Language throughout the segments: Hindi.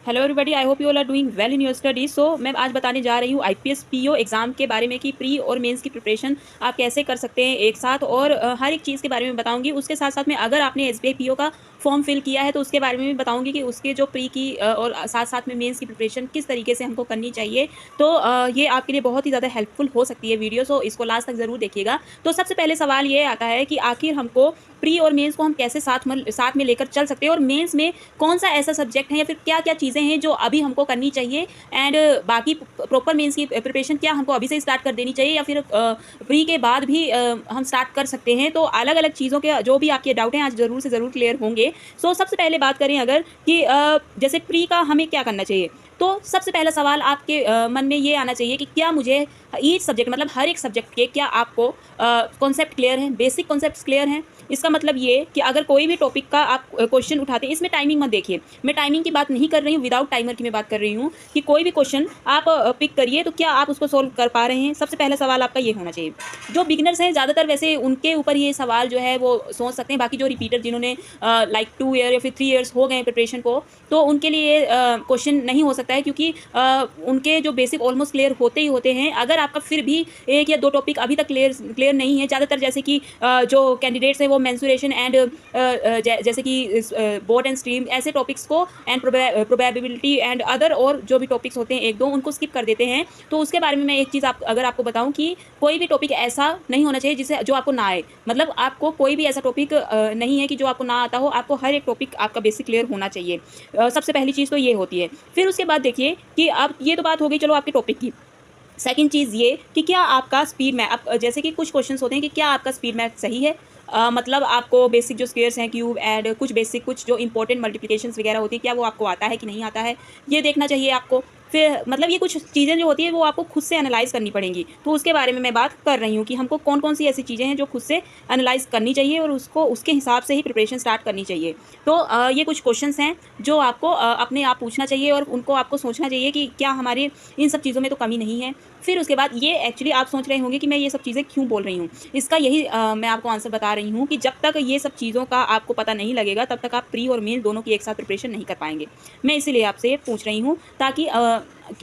Hello everybody, I hope you all are doing well in your study. So मैं आज बताने जा रही हूँ आईपीएस पीओ एग्जाम के बारे में कि प्री और मेंस की प्रिपरेशन आप कैसे कर सकते हैं एक साथ, और हर एक चीज़ के बारे में बताऊंगी। उसके साथ साथ में अगर आपने एसबीआई पीओ का फॉर्म फिल किया है तो उसके बारे में भी बताऊंगी कि उसके जो प्री की और साथ साथ में मेंस की प्रिपरेशन किस तरीके से हमको करनी चाहिए। तो ये आपके लिए बहुत ही ज़्यादा हेल्पफुल हो सकती है वीडियो, सो इसको लास्ट तक ज़रूर देखिएगा। तो सबसे पहले सवाल ये आता है कि आखिर हमको प्री और मेंस को हम कैसे साथ में लेकर चल सकते हैं, और मेंस में कौन सा ऐसा सब्जेक्ट है या फिर क्या क्या चीज़ें हैं जो अभी हमको करनी चाहिए, एंड बाकी प्रॉपर मेंस की प्रिपरेशन क्या हमको अभी से स्टार्ट कर देनी चाहिए या फिर प्री के बाद भी हम स्टार्ट कर सकते हैं। तो अलग अलग चीज़ों के जो भी आपके डाउट हैं आज ज़रूर से ज़रूर क्लियर होंगे। सो सबसे पहले बात करें अगर कि जैसे प्री का हमें क्या करना चाहिए, तो सबसे पहला सवाल आपके मन में ये आना चाहिए कि क्या मुझे ईच सब्जेक्ट मतलब हर एक सब्जेक्ट के क्या आपको कॉन्सेप्ट क्लियर हैं, बेसिक कॉन्सेप्ट्स क्लियर हैं। इसका मतलब ये कि अगर कोई भी टॉपिक का आप क्वेश्चन उठाते हैं, इसमें टाइमिंग मत देखिए, मैं टाइमिंग की बात नहीं कर रही हूँ, विदाउट टाइमर की मैं बात कर रही हूँ कि कोई भी क्वेश्चन आप पिक करिए तो क्या आप उसको सोल्व कर पा रहे हैं। सबसे पहला सवाल आपका ये होना चाहिए। जो बिगिनर्स हैं ज़्यादातर वैसे उनके ऊपर ये सवाल जो है वो सोच सकते हैं, बाकी जो रिपीटर जिन्होंने लाइक 2 ईयर या फिर 3 ईयर्स हो गए प्रिपरेशन को, तो उनके लिए क्वेश्चन नहीं हो सकता है, क्योंकि उनके जो बेसिक ऑलमोस्ट क्लियर होते ही होते हैं। अगर आपका फिर भी एक या दो टॉपिक अभी तक क्लियर नहीं है, ज़्यादातर जैसे कि जो कैंडिडेट्स हैं वो मेंसुरेशन एंड जैसे कि बोर्ड एंड स्ट्रीम ऐसे टॉपिक्स को एंड प्रोबेबिलिटी एंड अदर और जो भी टॉपिक्स होते हैं एक दो उनको स्किप कर देते हैं। तो उसके बारे में मैं एक चीज़ अगर आपको बताऊं कि कोई भी टॉपिक ऐसा नहीं होना चाहिए जिसे जो आपको ना आए, मतलब आपको कोई भी ऐसा टॉपिक नहीं है कि जो आपको ना आता हो, आपको हर एक टॉपिक आपका बेसिक क्लियर होना चाहिए। सबसे पहली चीज़ तो ये होती है। फिर उसके बाद देखिए कि आप ये तो बात हो गई चलो आपके टॉपिक की। सेकंड चीज़ ये कि क्या आपका स्पीड मैप, जैसे कि कुछ क्वेश्चंस होते हैं कि क्या आपका स्पीड मैप सही है। मतलब आपको बेसिक जो स्क्वेयर्स हैं, क्यूब एंड कुछ बेसिक कुछ जो इंपॉर्टेंट मल्टीप्लिकेशंस वगैरह होती है, क्या वो आपको आता है कि नहीं आता है, ये देखना चाहिए आपको। फिर मतलब ये कुछ चीज़ें जो होती है वो आपको खुद से एनालाइज करनी पड़ेंगी, तो उसके बारे में मैं बात कर रही हूँ कि हमको कौन कौन सी ऐसी चीज़ें हैं जो खुद से एनालाइज करनी चाहिए और उसको उसके हिसाब से ही प्रिपरेशन स्टार्ट करनी चाहिए। तो ये कुछ क्वेश्चंस हैं जो आपको अपने आप पूछना चाहिए और उनको आपको सोचना चाहिए कि क्या हमारे इन सब चीज़ों में तो कमी नहीं है। फिर उसके बाद ये एक्चुअली आप सोच रहे होंगे कि मैं ये सब चीज़ें क्यों बोल रही हूँ, इसका यही मैं आपको आंसर बता रही हूँ कि जब तक ये सब चीज़ों का आपको पता नहीं लगेगा तब तक आप प्री और मेन दोनों की एक साथ प्रिपरेशन नहीं कर पाएंगे। मैं इसीलिए आपसे पूछ रही हूँ, ताकि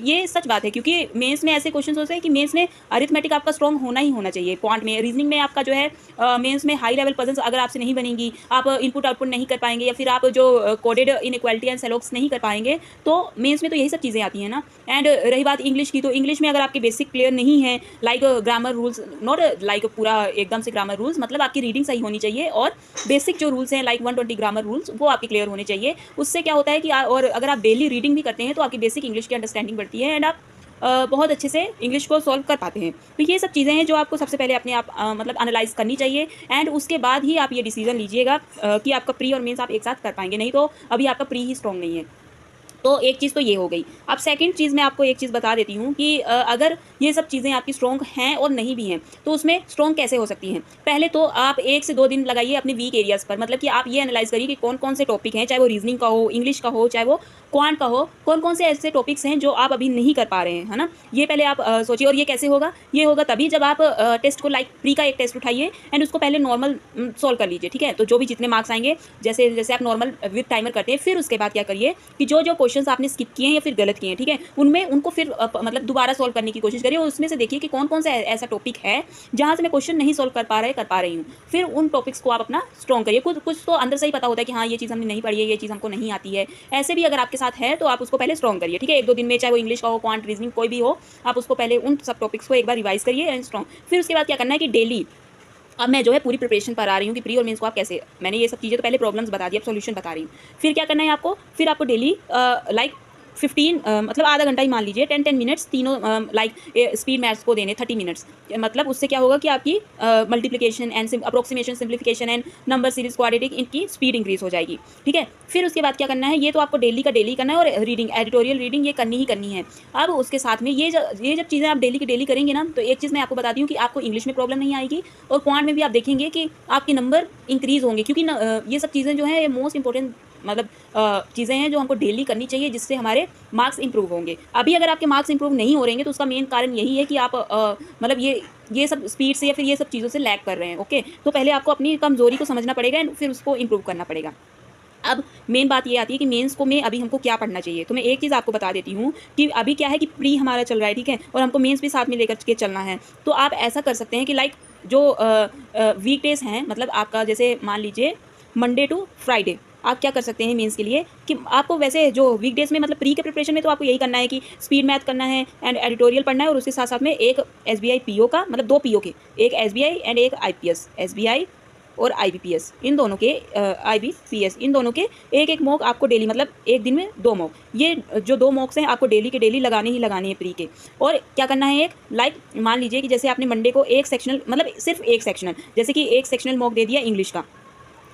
ये सच बात है, क्योंकि मेंस में ऐसे क्वेश्चन होते हैं कि मेंस में अरिथमेटिक आपका स्ट्रॉन्ग होना ही होना चाहिए। क्वांट में, रीजनिंग में आपका जो है मेंस में हाई लेवल पजल्स अगर आपसे नहीं बनेंगी, आप इनपुट आउटपुट नहीं कर पाएंगे या फिर आप जो कोडेड इनइक्वालिटी एंड सेलॉक्स नहीं कर पाएंगे, तो मेंस में तो यही सब चीज़ें आती हैं ना। एंड रही बात इंग्लिश की, तो इंग्लिश में अगर आपके बेसिक क्लियर नहीं है, like grammar rules, not like पूरा एकदम से ग्रामर रूल्स, मतलब आपकी रीडिंग सही होनी चाहिए और बेसिक जो रूल्स हैं लाइक 120 ग्रामर रूल्स वो आपके क्लियर होने चाहिए। उससे क्या होता है कि और अगर आप डेली रीडिंग भी करते हैं तो आपकी बेसिक इंग्लिश की अंडरस्टैंडिंग बढ़ती है एंड आप बहुत अच्छे से इंग्लिश को सॉल्व कर पाते हैं। तो ये सब चीज़ें हैं जो आपको सबसे पहले अपने आप मतलब एनालाइज करनी चाहिए, एंड उसके बाद ही आप ये डिसीजन लीजिएगा कि आपका प्री और मेंस आप एक साथ कर पाएंगे, नहीं तो अभी आपका प्री ही स्ट्रॉन्ग नहीं है। तो एक चीज़ तो ये हो गई। अब सेकंड चीज़ मैं आपको एक चीज़ बता देती हूँ कि अगर ये सब चीज़ें आपकी स्ट्रॉन्ग हैं और नहीं भी हैं तो उसमें स्ट्रॉन्ग कैसे हो सकती हैं। पहले तो आप 1 से 2 दिन लगाइए अपने वीक एरियाज़ पर, मतलब कि आप ये एनालाइज करिए कि कौन कौन से टॉपिक हैं, चाहे वो रीजनिंग का हो, इंग्लिश का हो, चाहे वो क्वांट का हो, कौन कौन से ऐसे टॉपिक्स हैं जो आप अभी नहीं कर पा रहे हैं, है ना। ये पहले आप सोचिए। और ये कैसे होगा, ये होगा तभी जब आप टेस्ट को लाइक प्री का एक टेस्ट उठाइए एंड उसको पहले नॉर्मल सॉल्व कर लीजिए, ठीक है। तो जो भी जितने मार्क्स आएंगे, जैसे जैसे आप नॉर्मल विद टाइमर करते हैं, फिर उसके बाद क्या करिए कि जो जो क्वेश्चन आपने स्किप किए या फिर गलत किए हैं, ठीक है, उनमें उनको फिर मतलब दोबारा सॉल्व करने की कोशिश करिए और उसमें से देखिए कि कौन कौन सा ऐसा टॉपिक है जहाँ से मैं क्वेश्चन नहीं सॉल्व कर पा रही हूँ। फिर उन टॉपिक्स को आप अपना स्ट्रॉन्ग करिए। कुछ कुछ तो अंदर से ही पता होता है कि हाँ ये चीज़ हमने नहीं पढ़ी है, ये चीज़ हमको नहीं आती है, ऐसे भी अगर आपके साथ है तो आप उसको पहले स्ट्रॉन्ग करिए, ठीक है। 1-2 दिन में, चाहे वो इंग्लिश का हो, क्वांट, रीजनिंग कोई भी हो, आप उसको पहले उन सब टॉपिक्स को एक बार रिवाइज करिए एंड स्ट्रॉन्ग। फिर उसके बाद क्या करना है कि डेली, अब मैं जो है पूरी प्रिपरेशन पर आ रही हूँ कि प्री और मेंस को आप कैसे, मैंने ये सब चीज़ें तो पहले प्रॉब्लम्स बता दी, अब सॉल्यूशन बता रही हूँ। फिर क्या करना है आपको, फिर आपको डेली लाइक 15 मतलब आधा घंटा ही मान लीजिए, 10 मिनट्स तीनों लाइक स्पीड मैथ्स को देने 30 मिनट्स। मतलब उससे क्या होगा कि आपकी multiplication and approximation, simplification and number series, quadratic, इनकी स्पीड इंक्रीज हो जाएगी, ठीक है। फिर उसके बाद क्या करना है, ये तो आपको डेली का डेली करना है, और रीडिंग, एडिटोरियल रीडिंग ये करनी ही करनी है। अब उसके साथ में ये जब चीज़ें आप डेली की डेली करेंगे ना, तो एक चीज़ मैं आपको बताती हूँ कि आपको इंग्लिश में प्रॉब्लम नहीं आएगी और क्वांट में भी आप देखेंगे कि आपके नंबर इंक्रीज होंगे, क्योंकि ये सब चीज़ें जो है ये मोस्ट इंपॉर्टेंट मतलब चीज़ें हैं जो हमको डेली करनी चाहिए, जिससे हमारे मार्क्स इंप्रूव होंगे। अभी अगर आपके मार्क्स इंप्रूव नहीं हो रहे हैं तो उसका मेन कारण यही है कि आप मतलब ये सब स्पीड से या फिर ये सब चीज़ों से लैग कर रहे हैं। ओके, तो पहले आपको अपनी कमजोरी को समझना पड़ेगा एंड फिर उसको इंप्रूव करना पड़ेगा। अब मेन बात ये आती है कि मेंस को में अभी हमको क्या पढ़ना चाहिए। तो मैं एक चीज़ आपको बता देती हूँ कि अभी क्या है कि प्री हमारा चल रहा है, ठीक है? और हमको मेंस भी साथ में लेकर के चलना है। तो आप ऐसा कर सकते हैं कि लाइक जो वीकडेज़ हैं, मतलब आपका जैसे मान लीजिए मंडे टू फ्राइडे, आप क्या कर सकते हैं मेंस के लिए कि आपको वैसे जो वीकडेज़ में मतलब प्री के प्रिपरेशन में तो आपको यही करना है कि स्पीड मैथ करना है एंड एडिटोरियल पढ़ना है, और उसके साथ-साथ में एक एसबीआई पीओ का, मतलब 2 पीओ के, एक एसबीआई एंड एक आईपीएस। एसबीआई और आईबीपीएस, इन दोनों के आईबीपीएस, इन दोनों के एक-एक मॉक आपको डेली, मतलब एक दिन में 2 मॉक, ये जो 2 मॉक्स हैं आपको डेली के डेली लगाने ही लगाने हैं प्री के। और क्या करना है, एक लाइक मान लीजिए कि जैसे आपने मंडे को एक सेक्शनल, मतलब सिर्फ एक सेक्शनल, जैसे कि एक सेक्शनल मॉक दे दिया इंग्लिश का।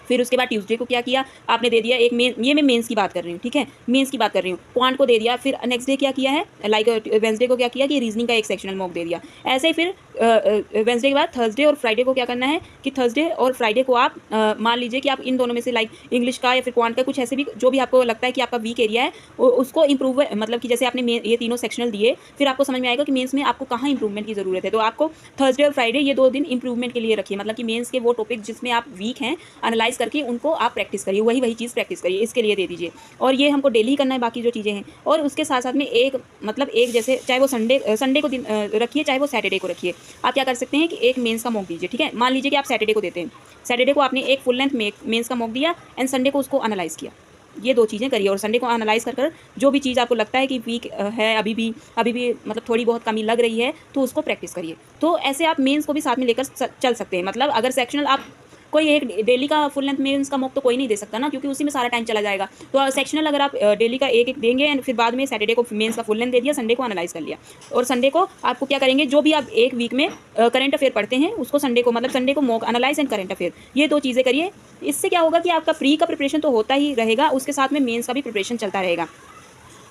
फिर उसके बाद ट्यूसडे को क्या किया आपने, दे दिया एक मेन, ये मैं मेंस की बात कर रही हूँ, ठीक है, मेंस की बात कर रही हूँ, क्वांट को दे दिया। फिर नेक्स्ट डे क्या किया है, लाइक वेंसडे को क्या किया कि रीजनिंग का एक सेक्शनल मॉक दे दिया। ऐसे ही फिर वेंसडे के बाद थर्सडे और फ्राइडे को क्या करना है कि थर्सडे और फ्राइडे को आप मान लीजिए कि आप इन दोनों में से लाइक इंग्लिश का या फिर क्वांट का कुछ ऐसे भी जो भी आपको लगता है कि आपका वीक एरिया है उसको इंप्रूव, मतलब कि जैसे आपने ये तीनों सेक्शनल दिए, फिर आपको समझ में आएगा कि मेंस में आपको कहाँ इंप्रूवमेंट की ज़रूरत है। तो आपको थर्सडे और फ्राइडे ये 2 दिन इंप्रूवमेंट के लिए रखिए, मतलब कि मेंस के वो टॉपिक जिसमें आप वीक हैं एनालाइज करके उनको आप प्रैक्टिस करिए, वही चीज़ प्रैक्टिस करिए, इसके लिए दे दीजिए। और ये हमको डेली करना है बाकी जो चीज़ें हैं। और उसके साथ साथ में एक, मतलब एक जैसे चाहे वो संडे को दिन रखिए, चाहे वो सैटरडे को रखिए। आप क्या कर सकते हैं कि एक मेंस का मॉक दीजिए, ठीक है। मान लीजिए कि आप सैटरडे को देते हैं, सैटरडे को आपने एक फुल लेंथ मेंस का मॉक दिया एंड संडे को उसको एनालाइज किया। ये 2 चीज़ें करिए, और संडे को एनालाइज कर जो भी चीज़ आपको लगता है कि वीक है अभी भी मतलब थोड़ी बहुत कमी लग रही है, तो उसको प्रैक्टिस करिए। तो ऐसे आप मेंस को भी साथ में लेकर चल सकते हैं। मतलब अगर सेक्शनल आप कोई एक डेली का फुल लेंथ मेंस का मॉक तो कोई नहीं दे सकता ना, क्योंकि उसी में सारा टाइम चला जाएगा। तो सेक्शनल अगर आप डेली का एक देंगे एंड फिर बाद में सैटरडे को मेंस का फुल लेंथ दे दिया, संडे को एनालाइज कर लिया। और संडे को आपको क्या करेंगे, जो भी आप एक वीक में करंट अफेयर पढ़ते हैं उसको संडे को, मतलब संडे को mock analyse and current affair, ये 2 चीज़ें करिए। इससे क्या होगा कि आपका प्री का प्रिपरेशन तो होता ही रहेगा, उसके साथ में मेंस का भी प्रिपरेशन चलता रहेगा।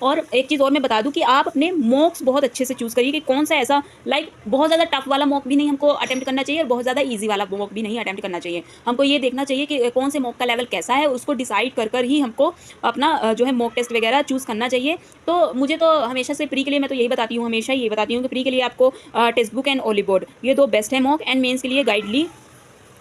और एक चीज़ और मैं बता दूं कि आप अपने मॉक्स बहुत अच्छे से चूज़ करिए कि कौन सा ऐसा लाइक बहुत ज़्यादा टफ वाला मॉक भी नहीं हमको अटेम्प्ट करना चाहिए, और बहुत ज़्यादा इजी वाला मॉक भी नहीं अटेम्प्ट करना चाहिए। हमको ये देखना चाहिए कि कौन से मॉक का लेवल कैसा है, उसको डिसाइड कर ही हमको अपना जो है मॉक टेस्ट वगैरह चूज़ करना चाहिए। तो मुझे तो हमेशा से प्री के लिए मैं तो यही बताती हूँ, हमेशा यही बताती हूँ कि प्री के लिए आपको टेक्स्ट बुक एंड ओलिवोर्ड, ये 2 बेस्ट है मॉक, एंड मेंस के लिए गाइडली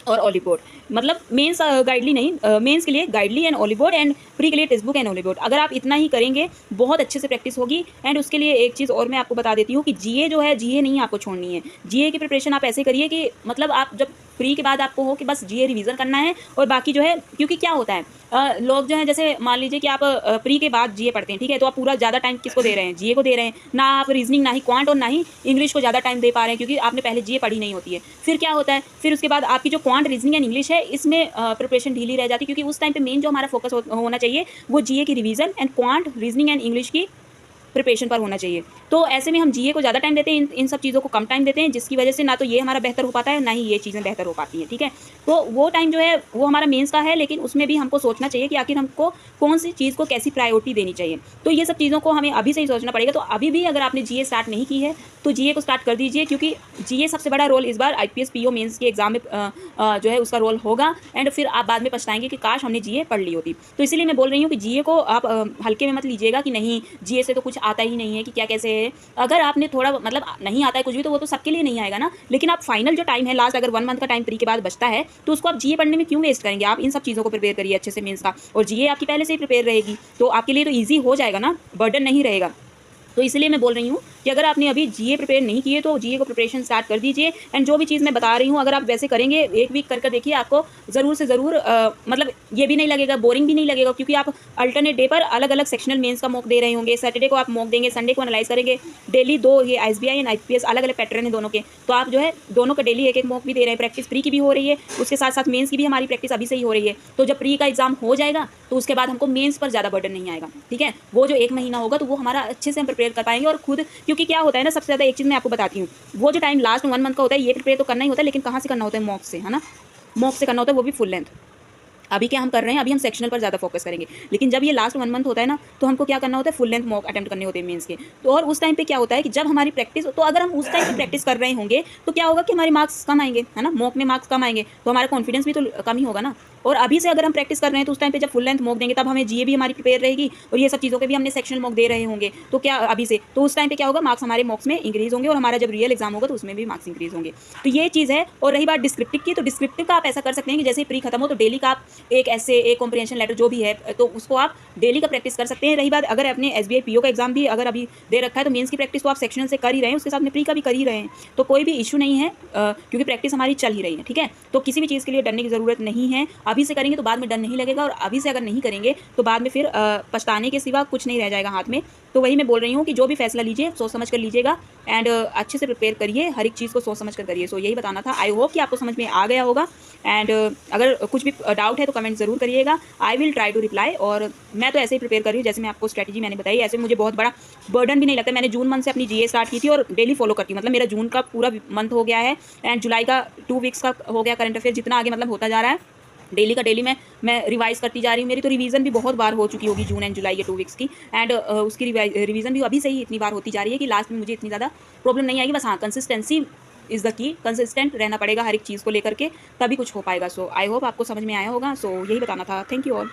और ओलिवोर्ड। मतलब मेंस गाइडली नहीं, मेंस के लिए गाइडली एंड ओलिवोर्ड, एंड प्री के लिए टेक्स्ट बुक एंड ओलिवोर्ड। अगर आप इतना ही करेंगे बहुत अच्छे से प्रैक्टिस होगी। एंड उसके लिए एक चीज़ और मैं आपको बता देती हूँ कि जीए जो है, जीए नहीं आपको छोड़नी है। जीए की प्रिपरेशन आप ऐसे करिए कि मतलब आप जब प्री के बाद आपको हो कि बस जीए रिवीजन करना है, और बाकी जो है, क्योंकि क्या होता है लोग जो है, जैसे मान लीजिए कि आप प्री के बाद जीए पढ़ते हैं, ठीक है, तो आप पूरा ज़्यादा टाइम किसको दे रहे हैं, जीए को दे रहे हैं ना। आप रीजनिंग ना ही क्वांट और ना ही इंग्लिश को ज़्यादा टाइम दे पा रहे हैं, क्योंकि आपने पहले जीए पढ़ी नहीं होती है। फिर क्या होता है, फिर उसके बाद आपकी जो क्वांट, रीजनिंग एंड इंग्लिश है, इसमें प्रिपरेशन ढीली रह जाती है, क्योंकि उस टाइम पे मेन जो हमारा फोकस होना चाहिए वो जीए की revision and quant, reasoning and English की प्रिपरेशन पर होना चाहिए। तो ऐसे में हम जीए को ज़्यादा टाइम देते हैं, इन सब चीज़ों को कम टाइम देते हैं, जिसकी वजह से ना तो ये हमारा बेहतर हो पाता है, ना ही ये चीज़ें बेहतर हो पाती हैं, ठीक है। तो वो टाइम जो है वो हमारा मेंस का है, लेकिन उसमें भी हमको सोचना चाहिए कि आखिर हमको कौन सी चीज़ को कैसी प्रायोरिटी देनी चाहिए। तो ये सब चीज़ों को हमें अभी से ही सोचना पड़ेगा। तो अभी भी अगर आपने जीए स्टार्ट नहीं की है तो जीए को स्टार्ट कर दीजिए, क्योंकि जीए सबसे बड़ा रोल इस बार आईपीएस पीओ मेंस के एग्जाम में जो है उसका रोल होगा। एंड फिर आप बाद में पछताएंगे कि काश हमने जीए पढ़ ली होती। तो इसीलिए मैं बोल रही हूँ कि जीए को आप हल्के में मत लीजिएगा कि नहीं जीए से तो कुछ आता ही नहीं है, कि क्या कैसे है। अगर आपने थोड़ा मतलब नहीं आता है कुछ भी, तो वो तो सबके लिए नहीं आएगा ना। लेकिन आप फाइनल जो टाइम है, लास्ट अगर 1 मंथ का टाइम प्री के बाद बचता है, तो उसको आप जीए पढ़ने में क्यों वेस्ट करेंगे। आप इन सब चीज़ों को प्रिपेयर करिए अच्छे से मेंस का, और जीए आपकी पहले से ही प्रिपेयर रहेगी, तो आपके लिए तो ईजी हो जाएगा ना, बर्डन नहीं रहेगा। तो इसलिए मैं बोल रही हूँ कि अगर आपने अभी जीए प्रिपेयर नहीं किए तो जीए को प्रिपरेशन स्टार्ट कर दीजिए। एंड जो भी चीज़ मैं बता रही हूँ अगर आप वैसे करेंगे, एक वीक कर देखिए, आपको ज़रूर से ज़रूर मतलब ये भी नहीं लगेगा, बोरिंग भी नहीं लगेगा, क्योंकि आप अल्टरनेट डे पर अलग अलग सेक्शनल मेंस का मॉक दे रहे होंगे। सैटरडे को आप मॉक देंगे, संडे को एनालाइज करेंगे, डेली 2 ये एसबीआई एंड आईपीएस अलग अलग पैटर्न है दोनों के। तो आप जो है दोनों का डेली एक मॉक भी दे रहे हैं, प्रैक्टिस प्री की भी हो रही है, उसके साथ साथ मेंस की भी हमारी प्रैक्टिस अभी से ही हो रही है। तो जब प्री का एग्जाम हो जाएगा तो उसके बाद हमको मेंस पर ज़्यादा बर्डन नहीं आएगा, ठीक है। वो जो 1 महीना होगा तो वो हमारा अच्छे से हम प्रिपेयर कर पाएंगे। और खुद, क्योंकि क्या होता है ना, सबसे ज़्यादा एक चीज़ मैं आपको बताती हूँ, वो जो टाइम लास्ट 1 मंथ का होता है, ये प्रिपेयर तो करना ही होता है, लेकिन कहाँ से करना होता है, मॉक से, है ना। मॉक से करना होता है, वो भी फुल लेंथ। अभी क्या हम कर रहे हैं, अभी हम सेक्शनल पर ज़्यादा फोकस करेंगे, लेकिन जब ये लास्ट 1 मंथ होता है ना, तो हमको क्या करना होता है, फुल लेंथ मॉक अटेम्प्ट करने होते हैं मेंस के। तो और उस टाइम पे क्या होता है कि जब हमारी प्रैक्टिस, तो अगर हम उस टाइम पे प्रैक्टिस कर रहे होंगे तो क्या होगा कि हमारे मार्क्स कम आएंगे, है ना, मॉक में मार्क्स कम आएंगे, तो हमारा कॉन्फिडेंस भी तो कम ही होगा ना। और अभी से अगर हम प्रैक्टिस कर रहे हैं तो उस टाइम पे जब फुल लेंथ मॉक देंगे तब हमें जीए भी हमारी प्रिपेयर रहेगी, और ये सब चीज़ों के भी हमने सेक्शनल मॉक दे रहे होंगे। तो क्या अभी से, तो उस टाइम पे क्या होगा, मार्क्स हमारे मॉक्स में इंक्रीज होंगे, और हमारा जब रियल एग्जाम होगा तो उसमें भी मार्क्स इंक्रीज होंगे। तो ये चीज़ है। और रही बात डिस्क्रिप्टिव की, तो डिस्क्रिप्टिव का आप ऐसा कर सकते हैं कि जैसे प्री खत्म हो तो डेली का आप एक ऐसे एक कॉम्प्रिहेंशन लेटर जो भी है, तो उसको आप डेली का प्रैक्टिस कर सकते हैं। रही बात अगर अपने एसबीआई पीओ का एग्जाम भी अगर अभी दे रखा है तो मेंस की प्रैक्टिस तो आप सेक्शनल से कर ही रहे हैं, उसके साथ में प्री का भी कर ही रहे हैं, तो कोई भी इशू नहीं है, क्योंकि प्रैक्टिस हमारी चल ही रही है। ठीक है, तो किसी भी चीज़ के लिए डरने की ज़रूरत नहीं है। अभी से करेंगे तो बाद में डर नहीं लगेगा, और अभी से अगर नहीं करेंगे तो बाद में फिर पछताने के सिवा कुछ नहीं रह जाएगा हाथ में। तो वही मैं बोल रही हूँ कि जो भी फैसला लीजिए सोच समझ कर लीजिएगा, एंड अच्छे से प्रिपेयर करिए, हर एक चीज़ को सोच समझ कर करिए। सो यही बताना था। आई होप कि आपको समझ में आ गया होगा, एंड अगर कुछ भी डाउट है तो कमेंट ज़रूर करिएगा, I will try to reply. और मैं तो ऐसे ही प्रिपेयर कर रही हूँ जैसे मैं आपको स्ट्रैटेजी मैंने बताई, ऐसे मुझे बहुत बड़ा बर्डन भी नहीं लगता। मैंने जून मंथ से अपनी जीए स्टार्ट की थी और डेली फॉलो करती हूँ, मतलब मेरा जून का पूरा मंथ हो गया है, एंड जुलाई का 2 वीक्स का हो गया करंट अफेयर, जितना आगे मतलब होता जा रहा है डेली का डेली मैं रिवाइज़ करती जा रही हूँ। मेरी तो रिवीजन भी बहुत बार हो चुकी होगी जून एंड जुलाई के 2 वीक्स की, एंड उसकी रिवीजन भी अभी से ही इतनी बार होती जा रही है कि लास्ट में मुझे इतनी ज़्यादा प्रॉब्लम नहीं आएगी। बस हाँ, consistency is the key, consistent रहना पड़ेगा हर एक चीज़ को लेकर के, तभी कुछ हो पाएगा। सो आई होप आपको समझ में आया होगा। सो यही बताना था। Thank you all.